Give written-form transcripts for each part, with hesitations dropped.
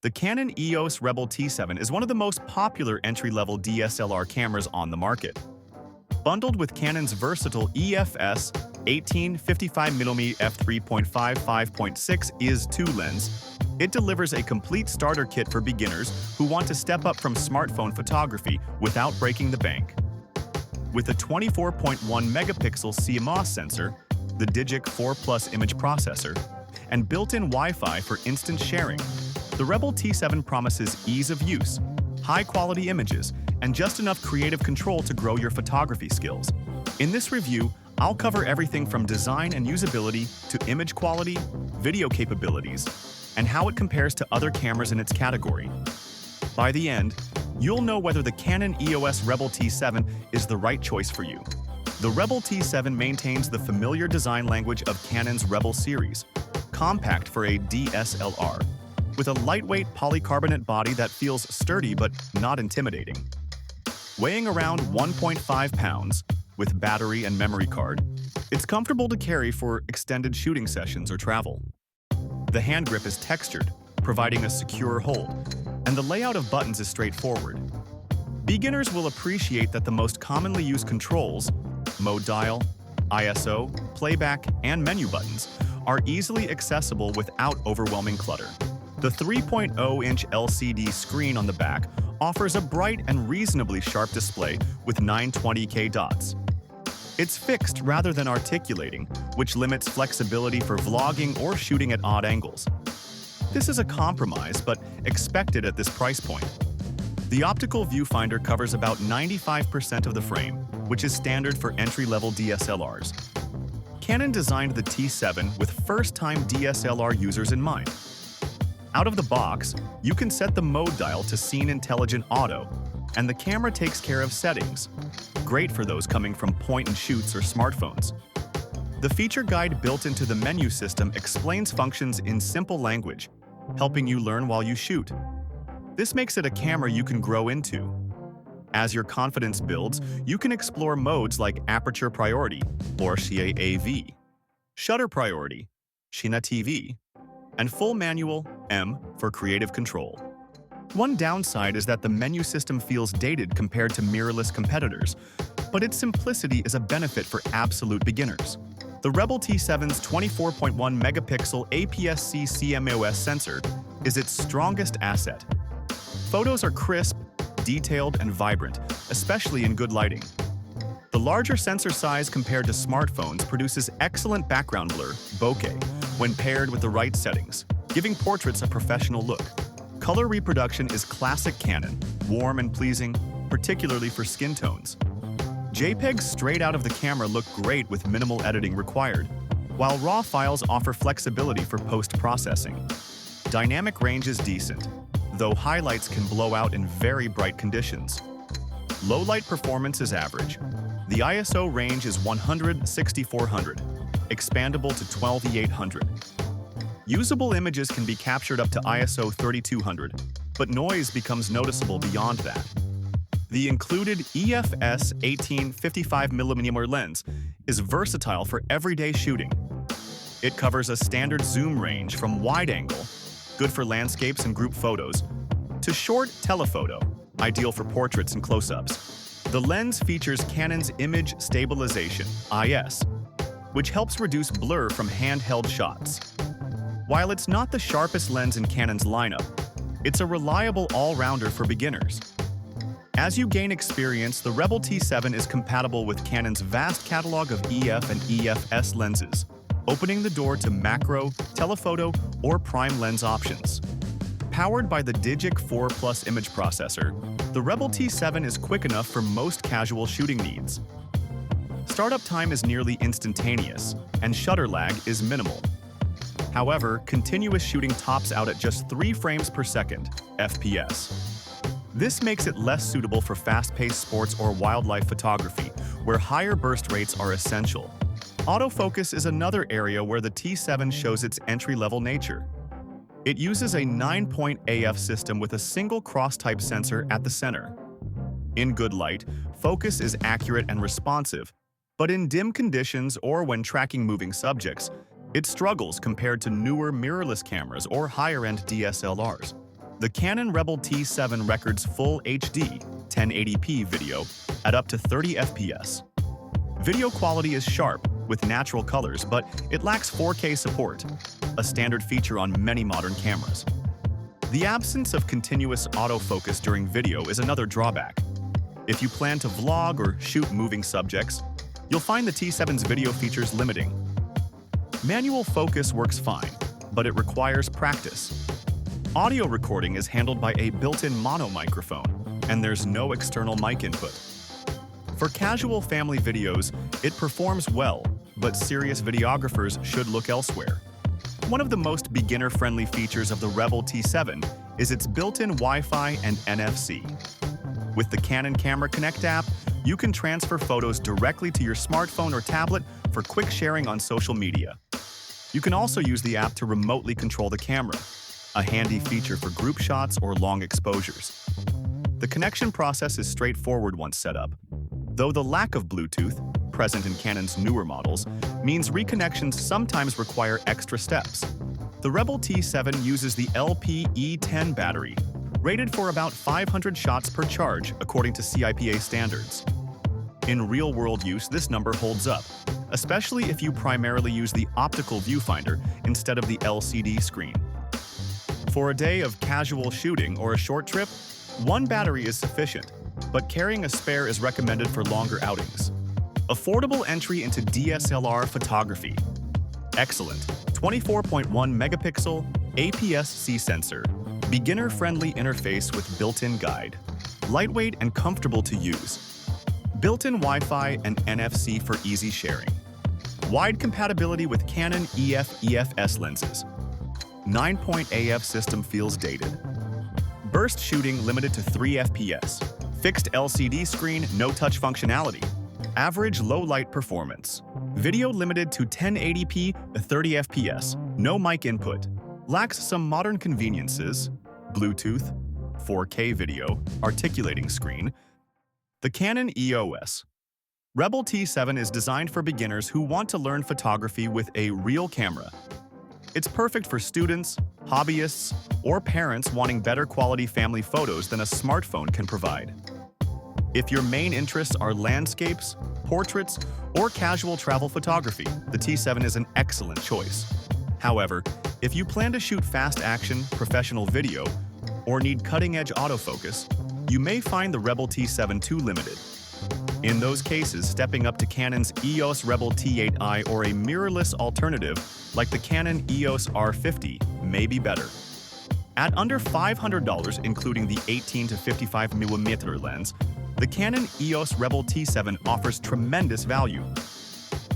The Canon EOS Rebel T7 is one of the most popular entry-level DSLR cameras on the market. Bundled with Canon's versatile EF-S 18-55mm f3.5/5.6 IS-2 lens, it delivers a complete starter kit for beginners who want to step up from smartphone photography without breaking the bank. With a 24.1-megapixel CMOS sensor, the DIGIC 4 image processor, and built-in Wi-Fi for instant sharing, the Rebel T7 promises ease of use, high-quality images, and just enough creative control to grow your photography skills. In this review, I'll cover everything from design and usability to image quality, video capabilities, and how it compares to other cameras in its category. By the end, you'll know whether the Canon EOS Rebel T7 is the right choice for you. The Rebel T7 maintains the familiar design language of Canon's Rebel series, compact for a DSLR, with a lightweight polycarbonate body that feels sturdy but not intimidating. Weighing around 1.5 pounds, with battery and memory card, it's comfortable to carry for extended shooting sessions or travel. The hand grip is textured, providing a secure hold, and the layout of buttons is straightforward. Beginners will appreciate that the most commonly used controls, mode dial, ISO, playback, and menu buttons, are easily accessible without overwhelming clutter. The 3.0-inch LCD screen on the back offers a bright and reasonably sharp display with 920K dots. It's fixed rather than articulating, which limits flexibility for vlogging or shooting at odd angles. This is a compromise, but expected at this price point. The optical viewfinder covers about 95% of the frame, which is standard for entry-level DSLRs. Canon designed the T7 with first-time DSLR users in mind. Out of the box, you can set the mode dial to Scene Intelligent Auto, and the camera takes care of settings. Great for those coming from point-and-shoots or smartphones. The feature guide built into the menu system explains functions in simple language, helping you learn while you shoot. This makes it a camera you can grow into. As your confidence builds, you can explore modes like Aperture Priority, or AV, Shutter Priority, TV, and Full Manual, M, for creative control. One downside is that the menu system feels dated compared to mirrorless competitors, but its simplicity is a benefit for absolute beginners. The Rebel T7's 24.1-megapixel APS-C CMOS sensor is its strongest asset. Photos are crisp, detailed, and vibrant, especially in good lighting. The larger sensor size compared to smartphones produces excellent background blur, bokeh, when paired with the right settings, giving portraits a professional look. Color reproduction is classic Canon, warm and pleasing, particularly for skin tones. JPEGs straight out of the camera look great with minimal editing required, while RAW files offer flexibility for post-processing. Dynamic range is decent, though highlights can blow out in very bright conditions. Low light performance is average. The ISO range is 100-6400, expandable to 12E800. Usable images can be captured up to ISO 3200, but noise becomes noticeable beyond that. The included EF-S 18-55mm lens is versatile for everyday shooting. It covers a standard zoom range from wide angle, good for landscapes and group photos, to short telephoto, ideal for portraits and close-ups. The lens features Canon's Image Stabilization, IS, which helps reduce blur from handheld shots. While it's not the sharpest lens in Canon's lineup, it's a reliable all-rounder for beginners. As you gain experience, the Rebel T7 is compatible with Canon's vast catalog of EF and EF-S lenses, opening the door to macro, telephoto, or prime lens options. Powered by the DIGIC 4 image processor, the Rebel T7 is quick enough for most casual shooting needs. Startup time is nearly instantaneous, and shutter lag is minimal. However, continuous shooting tops out at just 3 frames per second, FPS. This makes it less suitable for fast-paced sports or wildlife photography, where higher burst rates are essential. Autofocus is another area where the T7 shows its entry-level nature. It uses a 9-point AF system with a single cross-type sensor at the center. In good light, focus is accurate and responsive, but in dim conditions or when tracking moving subjects, it struggles compared to newer mirrorless cameras or higher-end DSLRs. The Canon Rebel T7 records full HD 1080p video at up to 30 FPS. Video quality is sharp with natural colors, but it lacks 4K support, a standard feature on many modern cameras. The absence of continuous autofocus during video is another drawback. If you plan to vlog or shoot moving subjects, you'll find the T7's video features limiting. Manual focus works fine, but it requires practice. Audio recording is handled by a built-in mono microphone, and there's no external mic input. For casual family videos, it performs well, but serious videographers should look elsewhere. One of the most beginner-friendly features of the Rebel T7 is its built-in Wi-Fi and NFC. With the Canon Camera Connect app, you can transfer photos directly to your smartphone or tablet for quick sharing on social media. You can also use the app to remotely control the camera, a handy feature for group shots or long exposures. The connection process is straightforward once set up, though the lack of Bluetooth, present in Canon's newer models, means reconnections sometimes require extra steps. The Rebel T7 uses the LPE10 battery, rated for about 500 shots per charge according to CIPA standards. In real-world use, this number holds up, especially if you primarily use the optical viewfinder instead of the LCD screen. For a day of casual shooting or a short trip, one battery is sufficient, but carrying a spare is recommended for longer outings. Affordable entry into DSLR photography. Excellent 24.1 megapixel APS-C sensor. Beginner-friendly interface with built-in guide. Lightweight and comfortable to use. Built-in Wi-Fi and NFC for easy sharing. Wide compatibility with Canon EF EF-S lenses. 9-point AF system feels dated. Burst shooting limited to 3 FPS. Fixed LCD screen, no touch functionality. Average low-light performance. Video limited to 1080p, 30 FPS. No mic input. Lacks some modern conveniences. Bluetooth, 4K video, articulating screen. The Canon EOS Rebel T7 is designed for beginners who want to learn photography with a real camera. It's perfect for students, hobbyists, or parents wanting better quality family photos than a smartphone can provide. If your main interests are landscapes, portraits, or casual travel photography, the T7 is an excellent choice. However, if you plan to shoot fast action, professional video, or need cutting-edge autofocus, you may find the Rebel T7 too limited. In those cases, stepping up to Canon's EOS Rebel T8i or a mirrorless alternative like the Canon EOS R50 may be better. At under $500, including the 18 to 55mm lens, the Canon EOS Rebel T7 offers tremendous value.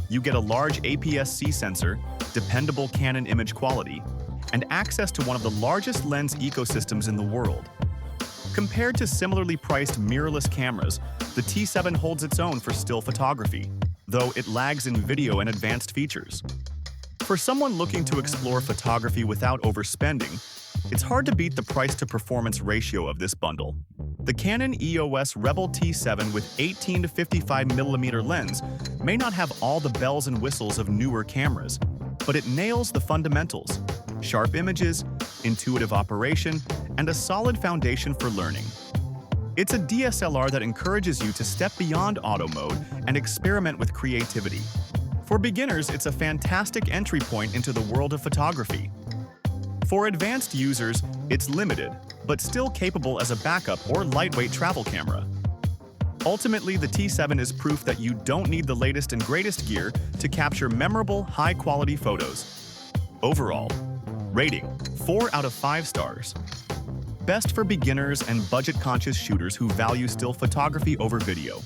You get a large APS-C sensor, dependable Canon image quality, and access to one of the largest lens ecosystems in the world. Compared to similarly priced mirrorless cameras, the T7 holds its own for still photography, though it lags in video and advanced features. For someone looking to explore photography without overspending, it's hard to beat the price-to-performance ratio of this bundle. The Canon EOS Rebel T7 with 18 to 55mm lens may not have all the bells and whistles of newer cameras, but it nails the fundamentals: sharp images, intuitive operation, and a solid foundation for learning. It's a DSLR that encourages you to step beyond auto mode and experiment with creativity. For beginners, it's a fantastic entry point into the world of photography. For advanced users, it's limited, but still capable as a backup or lightweight travel camera. Ultimately, the T7 is proof that you don't need the latest and greatest gear to capture memorable, high-quality photos. Overall, rating 4 out of 5 stars. Best for beginners and budget-conscious shooters who value still photography over video.